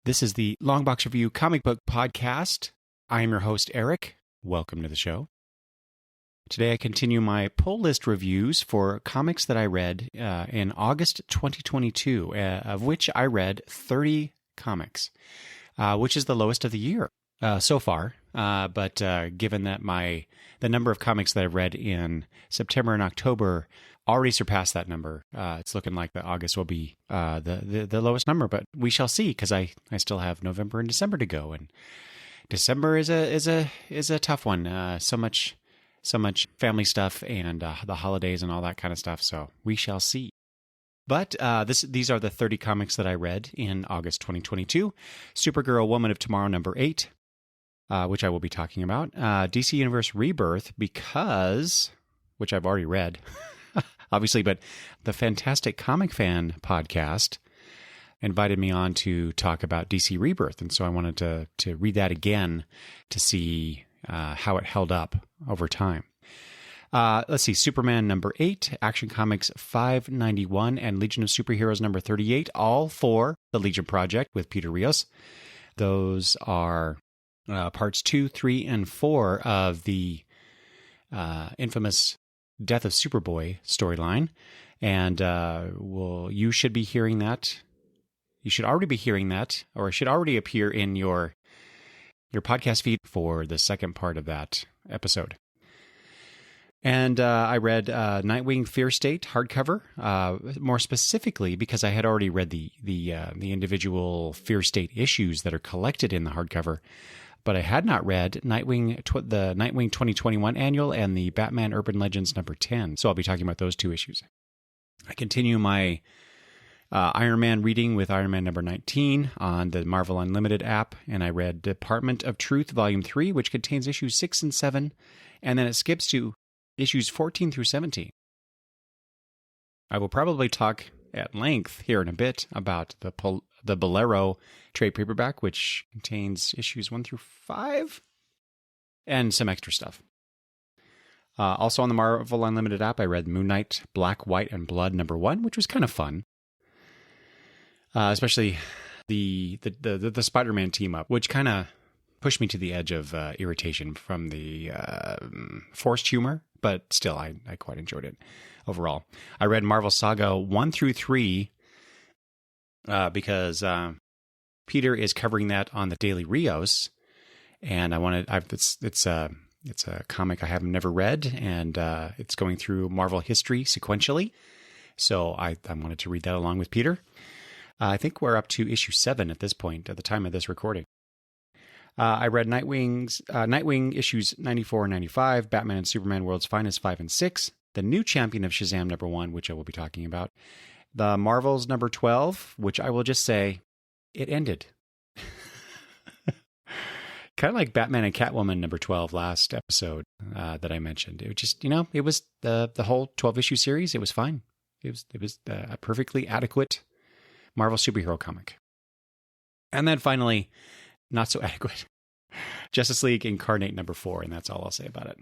This is the Longbox Review comic book podcast. I am your host, Eric. Welcome to the show. Today I continue my pull list reviews for comics that I read in August 2022, of which I read 30 comics, which is the lowest of the year so far. But given that the number of comics that I've read in September and October already surpassed that number, it's looking like that August will be the lowest number. But we shall see, because I still have November and December to go, and December is a tough one. So much family stuff and the holidays and all that kind of stuff. So we shall see. But these are the 30 comics that I read in August 2022. Supergirl, Woman of Tomorrow, number 8, which I will be talking about. DC Universe Rebirth, which I've already read, obviously, but the Fantastic Comic Fan podcast invited me on to talk about DC Rebirth. And so I wanted to read that again to see how it held up over time. Let's see, Superman number 8, Action Comics 591, and Legion of Superheroes number 38, all for the Legion Project with Peter Rios. Those are parts 2, 3, and 4 of the infamous Death of Superboy storyline. And you should be hearing that. You should already be hearing that, or it should already appear in your podcast feed for the second part of that episode. And I read Nightwing Fear State hardcover, more specifically because I had already read the individual Fear State issues that are collected in the hardcover, but I had not read the Nightwing 2021 Annual and the Batman Urban Legends number 10. So I'll be talking about those two issues. I continue my Iron Man reading with Iron Man number 19 on the Marvel Unlimited app, and I read Department of Truth Volume 3, which contains issues 6 and 7, and then it skips to issues 14 through 17. I will probably talk at length here in a bit about the Bolero trade paperback, which contains issues 1 through 5, and some extra stuff. Also on the Marvel Unlimited app, I read Moon Knight Black, White, and Blood number 1, which was kind of fun. Especially the Spider-Man team up, which kind of pushed me to the edge of irritation from the forced humor, but still, I quite enjoyed it overall. I read Marvel Saga 1 through 3 because Peter is covering that on the Daily Rios, and it's a comic I have never read, and it's going through Marvel history sequentially, so I wanted to read that along with Peter. I think we're up to issue 7 at this point, at the time of this recording. I read Nightwing issues 94 and 95, Batman and Superman World's Finest 5 and 6, the new Champion of Shazam number 1, which I will be talking about, the Marvels number 12, which I will just say, it ended. Kind of like Batman and Catwoman number 12 last episode that I mentioned. It was just, it was the whole 12-issue series. It was fine. It was a perfectly adequate Marvel superhero comic. And then finally, not so adequate, Justice League Incarnate number 4, and that's all I'll say about it.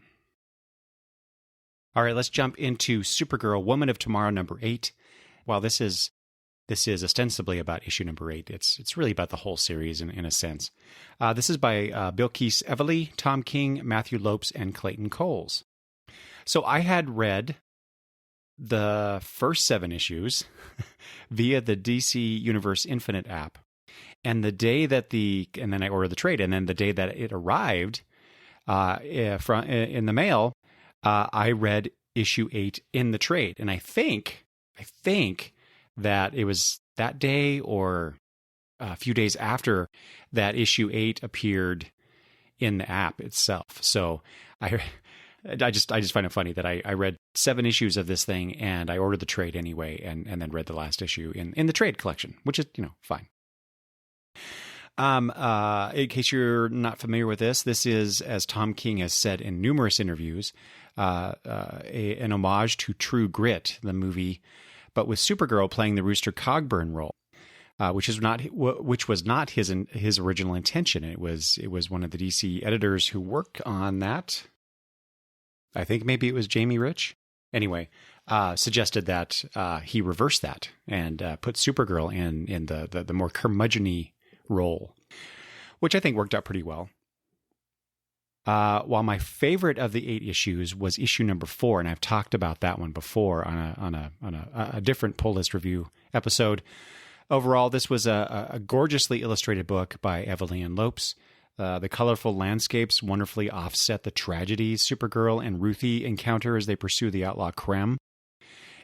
All right, let's jump into Supergirl, Woman of Tomorrow number 8. While this is ostensibly about issue number 8, it's really about the whole series in a sense. This is by Bilquis Evely, Tom King, Matthew Lopes, and Clayton Coles. So I had read the first 7 issues via the DC Universe Infinite app. And then I ordered the trade, and then the day that it arrived in the mail, I read issue 8 in the trade. And I think that it was that day or a few days after that issue 8 appeared in the app itself. So I just find it funny that I read 7 issues of this thing, and I ordered the trade anyway, and then read the last issue in the trade collection, which is, fine. In case you're not familiar with this is, as Tom King has said in numerous interviews, an homage to True Grit, the movie, but with Supergirl playing the Rooster Cogburn role, which was not his original intention. It was one of the DC editors who worked on that. I think maybe it was Jamie Rich. Anyway, suggested that he reverse that and put Supergirl in the more curmudgeon-y role, which I think worked out pretty well. While my favorite of the 8 issues was issue number 4, and I've talked about that one before on a different pull list review episode. Overall, this was a gorgeously illustrated book by Evelyn Lopes. The colorful landscapes wonderfully offset the tragedies Supergirl and Ruthie encounter as they pursue the outlaw Krem.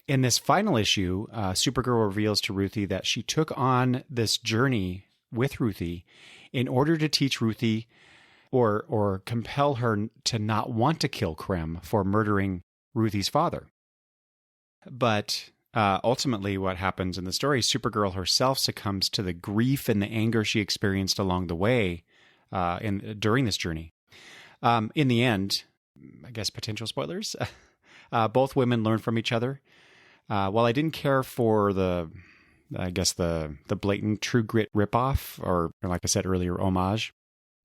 In this final issue, Supergirl reveals to Ruthie that she took on this journey with Ruthie in order to teach Ruthie or compel her to not want to kill Krem for murdering Ruthie's father. But ultimately what happens in the story, Supergirl herself succumbs to the grief and the anger she experienced along the way during this journey. In the end, I guess potential spoilers, both women learn from each other. While I didn't care for the blatant True Grit ripoff, or like I said earlier, homage,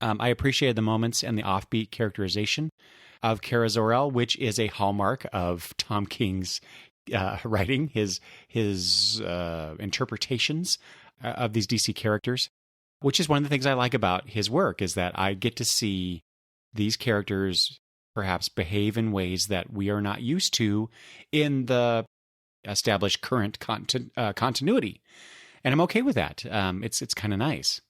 I appreciated the moments and the offbeat characterization of Kara Zor-El, which is a hallmark of Tom King's writing, his interpretations of these DC characters, which is one of the things I like about his work, is that I get to see these characters perhaps behave in ways that we are not used to in the established current continuity. And I'm okay with that. It's kind of nice.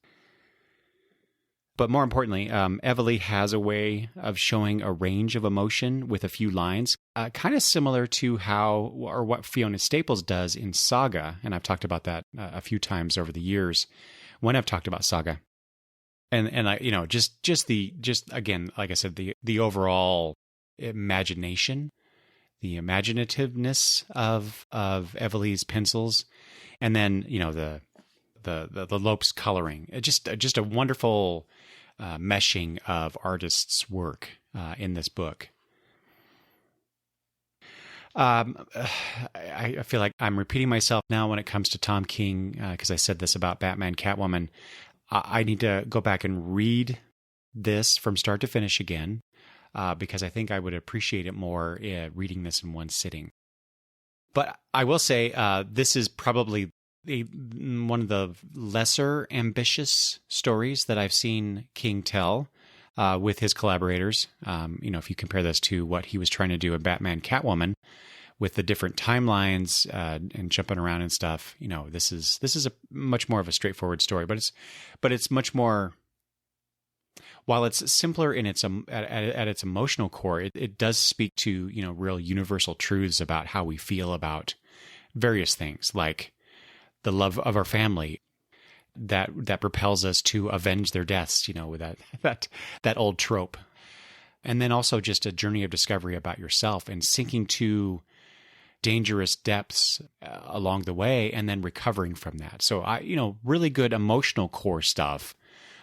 But more importantly, Evely has a way of showing a range of emotion with a few lines, kind of similar to what Fiona Staples does in Saga. And I've talked about that a few times over the years when I've talked about Saga. And I, again, like I said, the overall imagination, the imaginativeness of Evely's pencils, and then, the Lopes coloring. Just a wonderful meshing of artists' work in this book. I feel like I'm repeating myself now when it comes to Tom King, because I said this about Batman, Catwoman. I need to go back and read this from start to finish again, because I think I would appreciate it more reading this in one sitting. But I will say this is probably one of the lesser ambitious stories that I've seen King tell with his collaborators. If you compare this to what he was trying to do in Batman, Catwoman, with the different timelines and jumping around and stuff, this is a much more of a straightforward story. But it's much more. While it's simpler in its at its emotional core, it does speak to real universal truths about how we feel about various things, like the love of our family that propels us to avenge their deaths, with that old trope. And then also just a journey of discovery about yourself and sinking to dangerous depths along the way and then recovering from that. So really good emotional core stuff.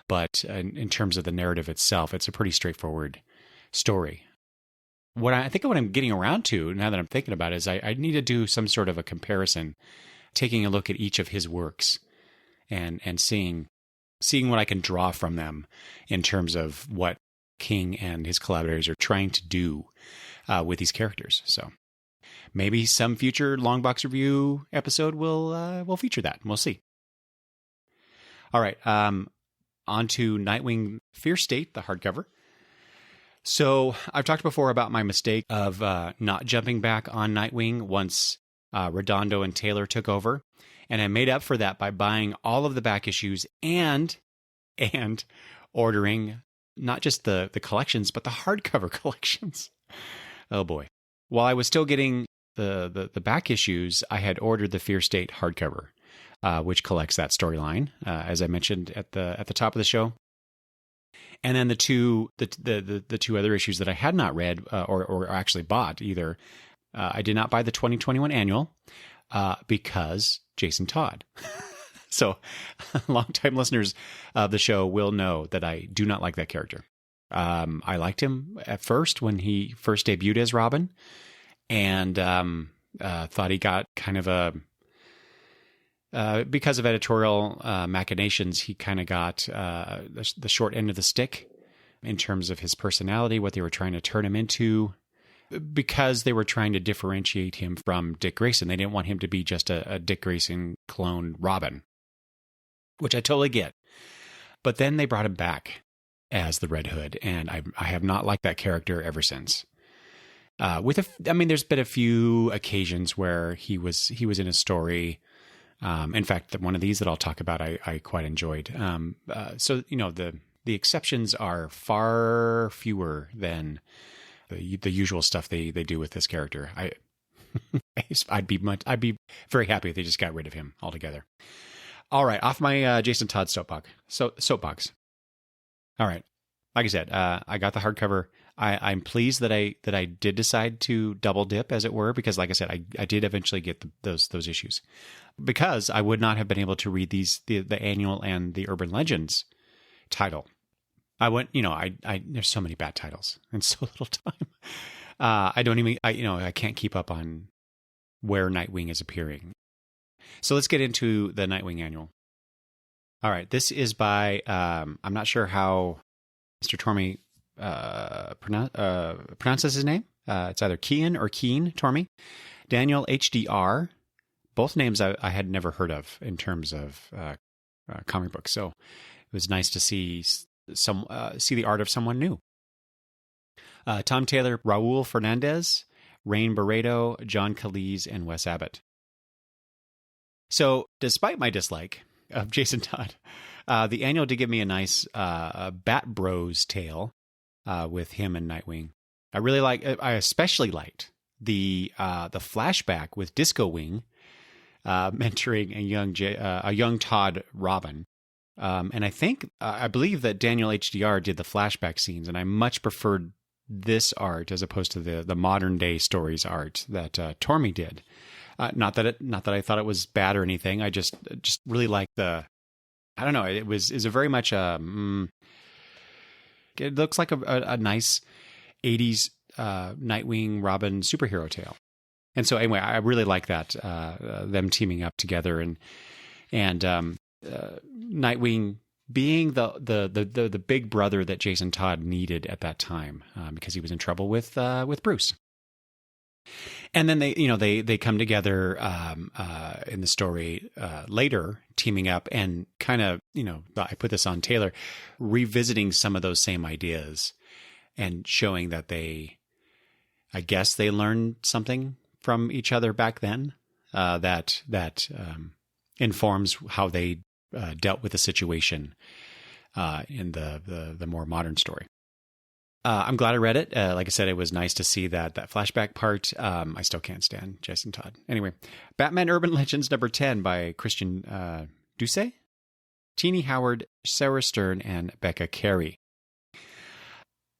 But in terms of the narrative itself, it's a pretty straightforward story. What I'm getting around to now that I'm thinking about it is I need to do some sort of a comparison, taking a look at each of his works and seeing what I can draw from them in terms of what King and his collaborators are trying to do with these characters. So maybe some future long box review episode will feature that. We'll see. All right. On to Nightwing Fierce State, the hardcover. So I've talked before about my mistake of not jumping back on Nightwing once Redondo and Taylor took over. And I made up for that by buying all of the back issues and ordering not just the collections, but the hardcover collections. Oh boy. While I was still getting the back issues, I had ordered the Fierce State hardcover, which collects that storyline, as I mentioned at the top of the show. And then the two other issues that I had not read or actually bought either, I did not buy the 2021 annual because Jason Todd. So longtime listeners of the show will know that I do not like that character. I liked him at first when he first debuted as Robin, and thought he got kind of because of editorial machinations, he kind of got the short end of the stick in terms of his personality, what they were trying to turn him into, because they were trying to differentiate him from Dick Grayson. They didn't want him to be just a Dick Grayson clone Robin. which I totally get. But then they brought him back as the Red Hood, and I have not liked that character ever since. There's been a few occasions where he was in a story. In fact, one of these that I'll talk about, I quite enjoyed. So the exceptions are far fewer than the usual stuff they do with this character. I'd be very happy if they just got rid of him altogether. All right, off my Jason Todd soapbox. All right, like I said, I got the hardcover. I'm pleased that I did decide to double dip, as it were, because, like I said, I did eventually get those issues, because I would not have been able to read the annual and the Urban Legends title. There's so many bad titles and so little time. I can't keep up on where Nightwing is appearing. So let's get into the Nightwing Annual. All right, this is by, I'm not sure how Mr. Tormey pronounces his name. It's either Kean or Keen Tormey. Daniel HDR. Both names I had never heard of in terms of comic books. So it was nice to see the art of someone new. Tom Taylor, Raul Fernandez, Rain Barreto, John Calise, and Wes Abbott. So, despite my dislike of Jason Todd, the annual did give me a nice Bat Bros tale with him and Nightwing. I especially liked the flashback with Disco Wing mentoring a young Todd Robin. And I believe that Daniel HDR did the flashback scenes, and I much preferred this art as opposed to the modern day stories art that Tormey did. Not that I thought it was bad or anything. I just really liked I don't know. It was a very much it looks like a nice 80s Nightwing Robin superhero tale. And so anyway, I really like that them teaming up together and Nightwing being the big brother that Jason Todd needed at that time because he was in trouble with Bruce. And then they come together in the story later, teaming up and kind of, I put this on Taylor, revisiting some of those same ideas and showing that I guess they learned something from each other back then that informs how they dealt with the situation in the more modern story. I'm glad I read it. Like I said, it was nice to see that flashback part. I still can't stand Jason Todd. Anyway, Batman Urban Legends number 10 by Christian Doucet, Teenie Howard, Sarah Stern, and Becca Carey.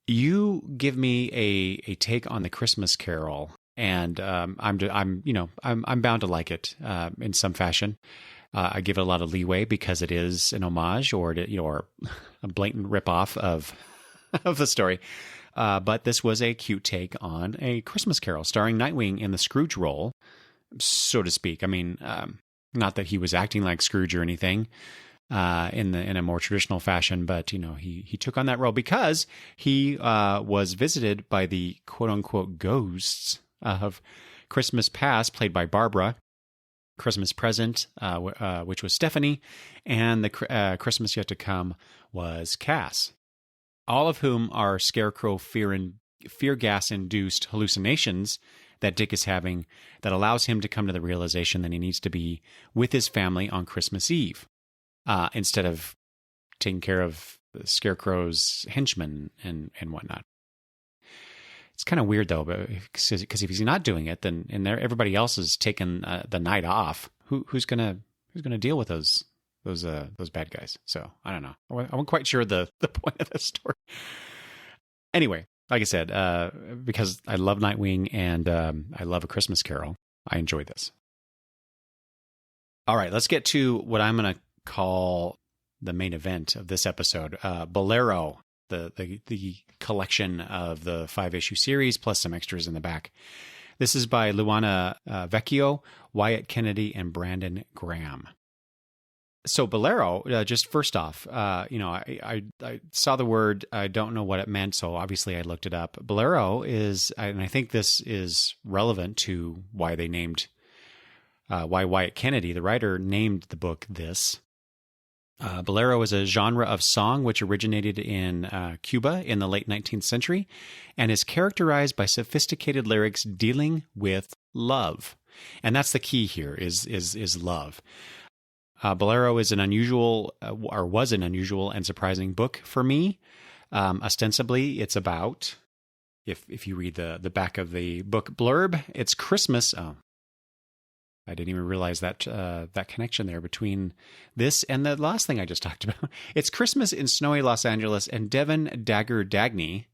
You give me a take on the Christmas Carol, and I'm bound to like it in some fashion. I give it a lot of leeway because it is an homage or a blatant ripoff of the story. But this was a cute take on a Christmas Carol starring Nightwing in the Scrooge role, so to speak. I mean, not that he was acting like Scrooge or anything in a more traditional fashion, but he took on that role because he was visited by the quote unquote ghosts of Christmas Past, played by Barbara. Christmas Present, which was Stephanie, and the Christmas Yet to Come was Cass. All of whom are Scarecrow fear gas-induced hallucinations that Dick is having that allows him to come to the realization that he needs to be with his family on Christmas Eve instead of taking care of the Scarecrow's henchmen and whatnot. It's kind of weird, though, because if he's not doing it, then everybody else is taking the night off. Who's gonna deal with those bad guys? So I don't know. I wasn't quite sure the point of this story. Anyway, like I said, because I love Nightwing and I love A Christmas Carol, I enjoy this. All right, let's get to what I'm going to call the main event of this episode, Bolero, the collection of the 5-issue series plus some extras in the back. This is by Luana Vecchio, Wyatt Kennedy, and Brandon Graham. So Bolero, just first off, I saw the word, I don't know what it meant, so obviously I looked it up. Bolero is, and I think this is relevant to why they named, why Wyatt Kennedy, the writer, named the book this. Bolero is a genre of song which originated in Cuba in the late 19th century and is characterized by sophisticated lyrics dealing with love. And that's the key here is love. Bolero is an unusual, or was an unusual and surprising book for me. Ostensibly, it's about, if you read the back of the book blurb, it's Christmas. Oh, I didn't even realize that that connection there between this and the last thing I just talked about. It's Christmas in snowy Los Angeles, and Devon Dagger Dagny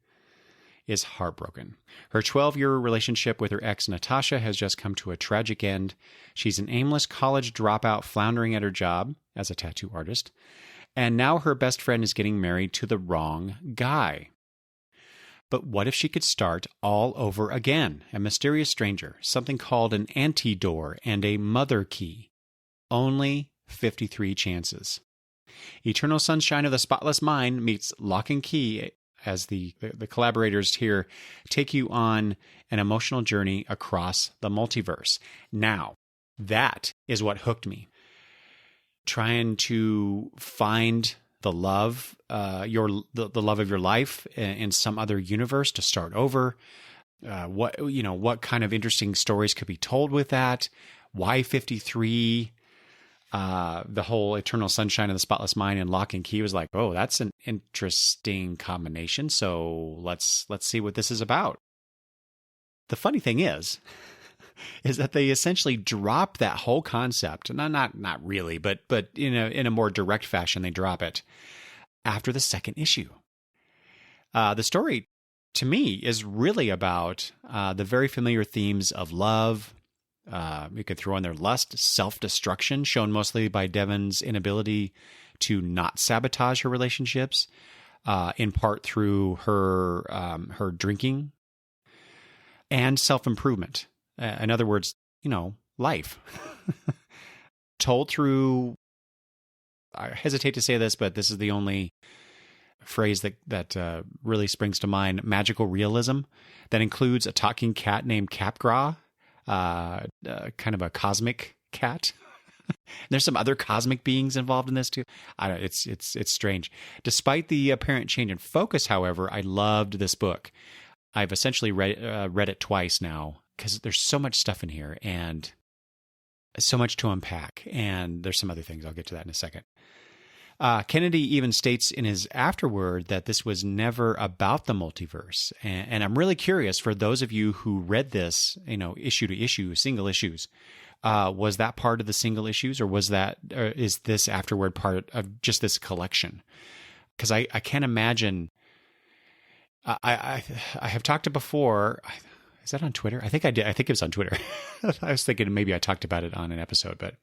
is heartbroken. Her 12-year relationship with her ex, Natasha, has just come to a tragic end. She's an aimless college dropout floundering at her job as a tattoo artist, and now her best friend is getting married to the wrong guy. But what if she could start all over again? A mysterious stranger, something called an anti-door, and a mother key. Only 53 chances. Eternal Sunshine of the Spotless Mind meets Lock and Key as the collaborators here take you on an emotional journey across the multiverse. Now, that is what hooked me. Trying to find the love, the love of your life in some other universe to start over. What kind of interesting stories could be told with that? Why 53? The whole Eternal Sunshine of the Spotless Mind and Lock and Key was like, oh, that's an interesting combination. So let's see what this is about. The funny thing is that they essentially drop that whole concept. Not really, but in a more direct fashion, they drop it after the second issue. The story, to me, is really about the very familiar themes of love. You could throw in there lust, self-destruction, shown mostly by Devon's inability to not sabotage her relationships, in part through her drinking, and self-improvement. In other words, life. Told through, I hesitate to say this, but this is the only phrase that really springs to mind, magical realism, that includes a talking cat named Capgras, kind of a cosmic cat. There's some other cosmic beings involved in this too. It's strange. Despite the apparent change in focus, however, I loved this book. I've essentially read it twice now because there's so much stuff in here and so much to unpack. And there's some other things. I'll get to that in a second. Kennedy even states in his afterword that this was never about the multiverse. And I'm really curious, for those of you who read this, issue to issue, single issues, was that part of the single issues, or is this afterword part of just this collection? Because I can't imagine. I have talked to before. Is that on Twitter? I think I did. I think it was on Twitter. I was thinking maybe I talked about it on an episode, but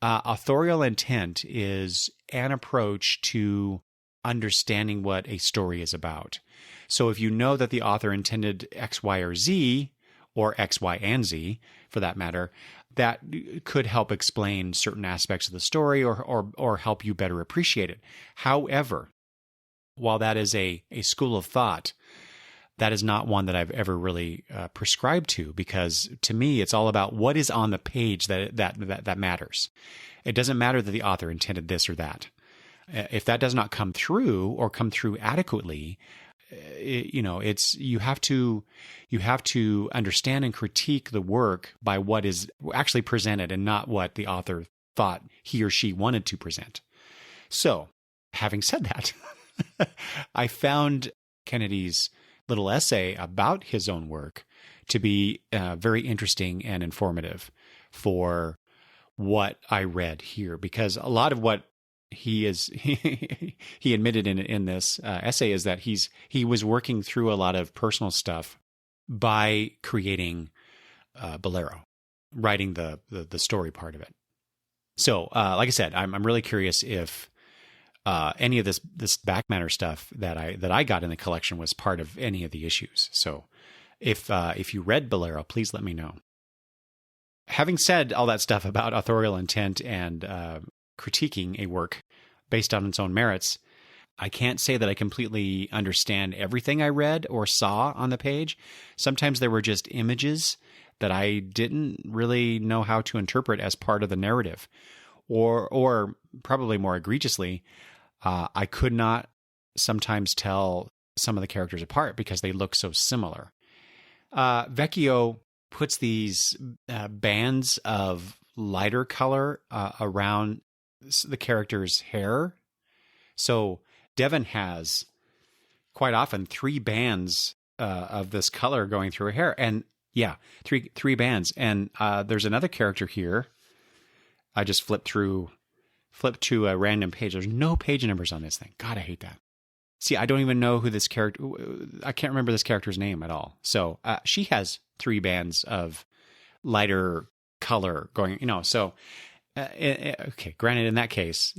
authorial intent is an approach to understanding what a story is about. So if you know that the author intended X, Y, or Z, or X, Y, and Z, for that matter, that could help explain certain aspects of the story or help you better appreciate it. However, while that is a school of thought, that is not one that I've ever really prescribed to, because to me, it's all about what is on the page that matters. It doesn't matter that the author intended this or that. If that does not come through or come through adequately, you have to understand and critique the work by what is actually presented and not what the author thought he or she wanted to present. So, having said that, I found Kennedy's little essay about his own work to be very interesting and informative for what I read here, because a lot of what he admitted in this essay is that he was working through a lot of personal stuff by creating Bolero, writing the story part of it. So, like I said, I'm really curious if any of this back matter stuff that I got in the collection was part of any of the issues. So if you read Bolero, please let me know. Having said all that stuff about authorial intent and critiquing a work based on its own merits, I can't say that I completely understand everything I read or saw on the page. Sometimes there were just images that I didn't really know how to interpret as part of the narrative, or probably more egregiously, I could not sometimes tell some of the characters apart because they look so similar. Vecchio puts these bands of lighter color around the character's hair. So Devon has quite often 3 bands of this color going through her hair. And yeah, three bands. And there's another character here. I just flipped to a random page. There's no page numbers on this thing. God, I hate that. See, I don't even know who this character... I can't remember this character's name at all. So she has 3 bands of lighter color going, so... okay, granted, in that case,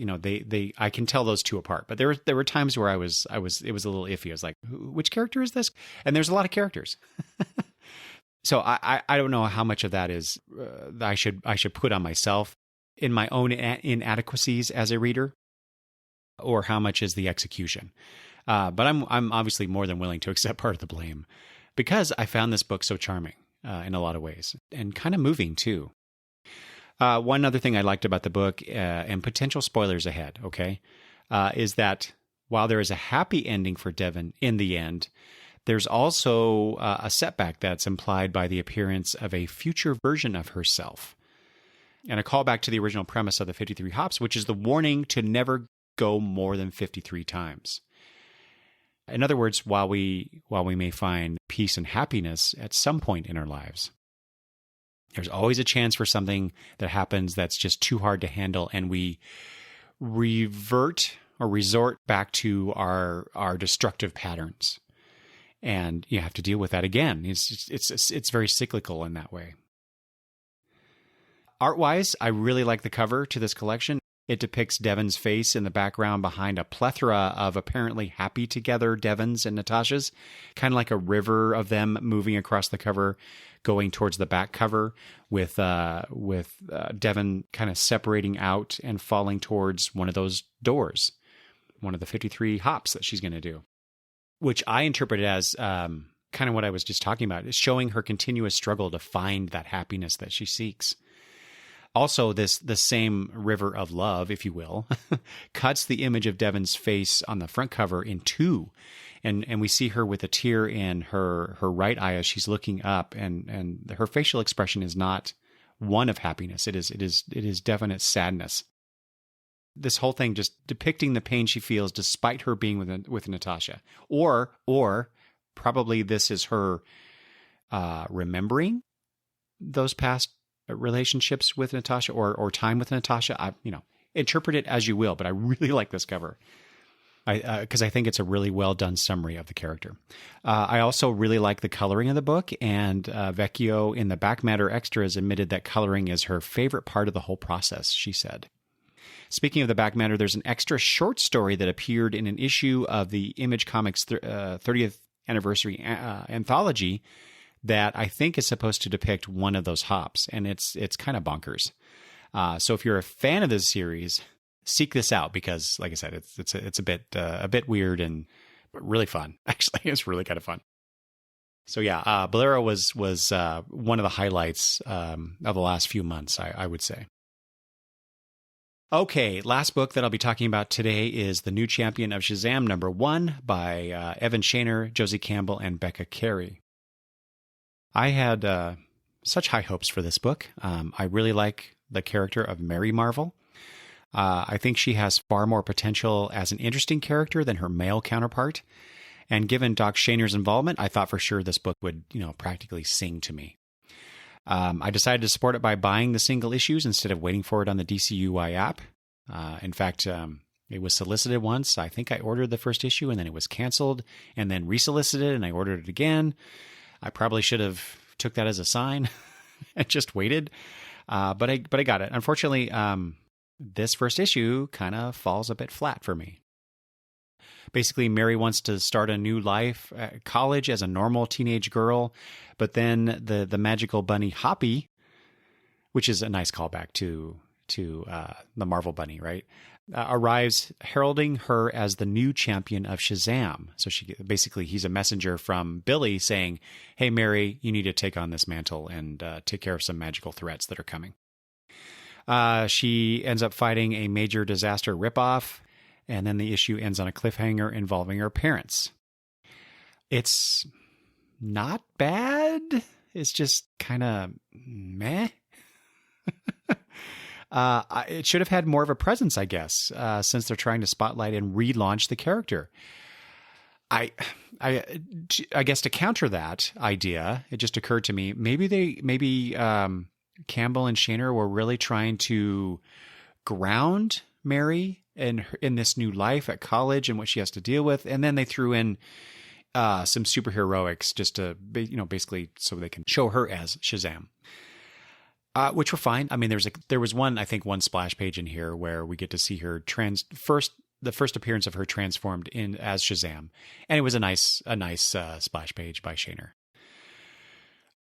I can tell those 2 apart. But there were times where it was a little iffy. I was like, which character is this? And there's a lot of characters. So I don't know how much of that is I should put on myself in my own inadequacies as a reader, or how much is the execution. But I'm obviously more than willing to accept part of the blame, because I found this book so charming in a lot of ways, and kind of moving too. One other thing I liked about the book, and potential spoilers ahead, okay, is that while there is a happy ending for Devon in the end, there's also a setback that's implied by the appearance of a future version of herself. And a callback to the original premise of the 53 Hops, which is the warning to never go more than 53 times. In other words, while we may find peace and happiness at some point in our lives, there's always a chance for something that happens that's just too hard to handle, and we revert or resort back to our destructive patterns. And you have to deal with that again. It's very cyclical in that way. Art-wise, I really like the cover to this collection. It depicts Devon's face in the background behind a plethora of apparently happy together Devons and Natashas, kind of like a river of them moving across the cover, going towards the back cover, with Devon kind of separating out and falling towards one of those doors, one of the 53 hops that she's going to do, which I interpret as kind of what I was just talking about, is showing her continuous struggle to find that happiness that she seeks. Also, the same river of love, if you will, cuts the image of Devon's face on the front cover in 2. And we see her with a tear in her right eye as she's looking up, and her facial expression is not one of happiness. It is definite sadness. This whole thing just depicting the pain she feels despite her being with Natasha. Or probably this is her remembering those past relationships with Natasha, or time with Natasha. Interpret it as you will, but I really like this cover because I think it's a really well done summary of the character. I also really like the coloring of the book, and Vecchio in the back matter extras admitted that coloring is her favorite part of the whole process, she said. Speaking of the back matter, there's an extra short story that appeared in an issue of the Image Comics 30th anniversary anthology that I think is supposed to depict one of those hops, and it's kind of bonkers. So if you're a fan of this series, seek this out, because, like I said, it's a bit weird and really fun. Actually, it's really kind of fun. So yeah, Bolero was one of the highlights of the last few months, I would say. Okay, last book that I'll be talking about today is The New Champion of Shazam #1 by Evan Shaner, Josie Campbell, and Becca Carey. I had such high hopes for this book. I really like the character of Mary Marvel. I think she has far more potential as an interesting character than her male counterpart. And given Doc Shaner's involvement, I thought for sure this book would, practically sing to me. I decided to support it by buying the single issues instead of waiting for it on the DCUI app. In fact, it was solicited once. I think I ordered the first issue and then it was canceled, and then resolicited and I ordered it again. I probably should have took that as a sign and just waited. But I got it. Unfortunately, this first issue kind of falls a bit flat for me. Basically, Mary wants to start a new life at college as a normal teenage girl, but then the magical bunny Hoppy, which is a nice callback to the Marvel Bunny, right? Arrives heralding her as the new champion of Shazam. So he's a messenger from Billy saying, "Hey, Mary, you need to take on this mantle and take care of some magical threats that are coming." She ends up fighting a major disaster ripoff, and then the issue ends on a cliffhanger involving her parents. It's not bad. It's just kind of meh. It should have had more of a presence, I guess, since they're trying to spotlight and relaunch the character. I guess to counter that idea, it just occurred to me, maybe Campbell and Shaner were really trying to ground Mary in this new life at college and what she has to deal with, and then they threw in some superheroics just to, basically so they can show her as Shazam. Which were fine. I mean, there was one splash page in here where we get to see her the first appearance of her transformed in as Shazam, and it was a nice splash page by Shaner.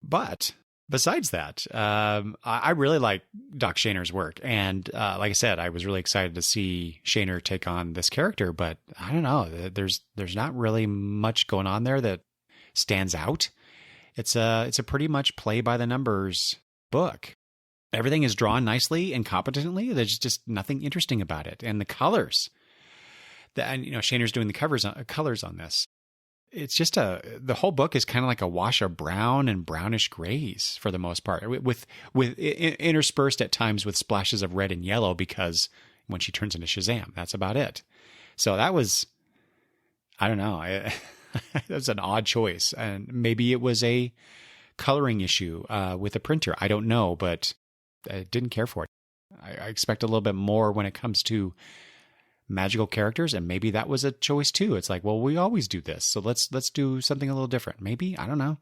But besides that, I really like Doc Shaner's work, and like I said, I was really excited to see Shaner take on this character. But I don't know, there's not really much going on there that stands out. It's a pretty much play by the numbers book. Everything is drawn nicely and competently. There's just nothing interesting about it. And the colors, Shaner's doing the colors on this. It's just the whole book is kind of like a wash of brown and brownish grays for the most part, with interspersed at times with splashes of red and yellow, because when she turns into Shazam, that's about it. So that was, I don't know, that was an odd choice. And maybe it was a coloring issue with a printer. I don't know, but I didn't care for it. I expect a little bit more when it comes to magical characters, and maybe that was a choice too. It's like, well, we always do this, so let's do something a little different. Maybe, I don't know.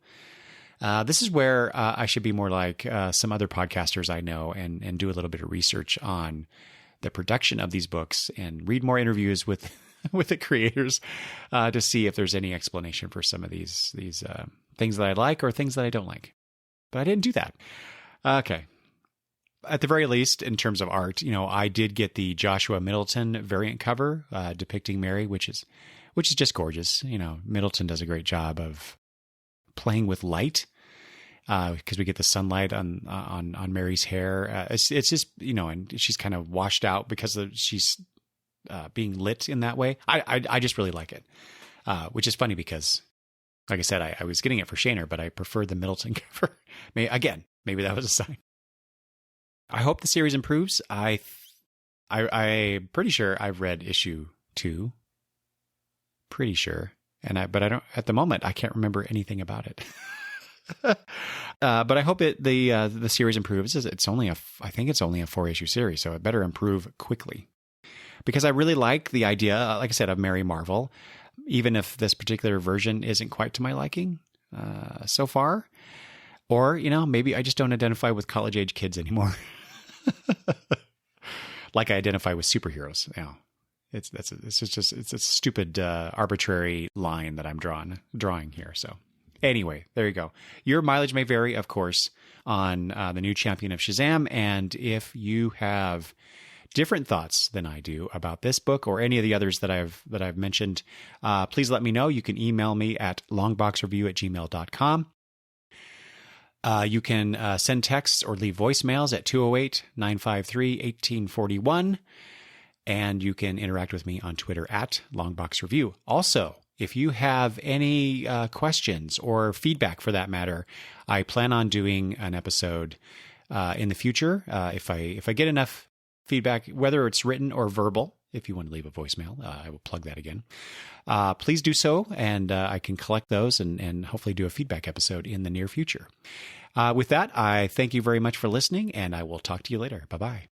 This is where I should be more like some other podcasters I know and do a little bit of research on the production of these books and read more interviews with with the creators to see if there's any explanation for some of these things that I like or things that I don't like. But I didn't do that. Okay. At the very least, in terms of art, I did get the Joshua Middleton variant cover depicting Mary, which is just gorgeous. Middleton does a great job of playing with light because we get the sunlight on Mary's hair. It's just and she's kind of washed out because she's being lit in that way. I just really like it, which is funny because, like I said, I was getting it for Shaner, but I prefer the Middleton cover. Maybe that was a sign. I hope the series improves. I'm pretty sure I've read issue 2. Pretty sure. But I don't, at the moment, I can't remember anything about it. But I hope the series improves. I think it's only a 4-issue series, so it better improve quickly. Because I really like the idea, like I said, of Mary Marvel, even if this particular version isn't quite to my liking so far. Or, maybe I just don't identify with college-age kids anymore. Like I identify with superheroes. It's a stupid, arbitrary line that I'm drawing here. So anyway, there you go. Your mileage may vary, of course, on the new Champion of Shazam. And if you have different thoughts than I do about this book or any of the others that I've mentioned, please let me know. You can email me at longboxreview@gmail.com. You can send texts or leave voicemails at 208-953-1841. And you can interact with me on Twitter at longboxreview. Also, if you have any questions or feedback for that matter, I plan on doing an episode in the future. If I get enough feedback, whether it's written or verbal, if you want to leave a voicemail, I will plug that again. Please do so, and I can collect those and hopefully do a feedback episode in the near future. With that, I thank you very much for listening, and I will talk to you later. Bye-bye.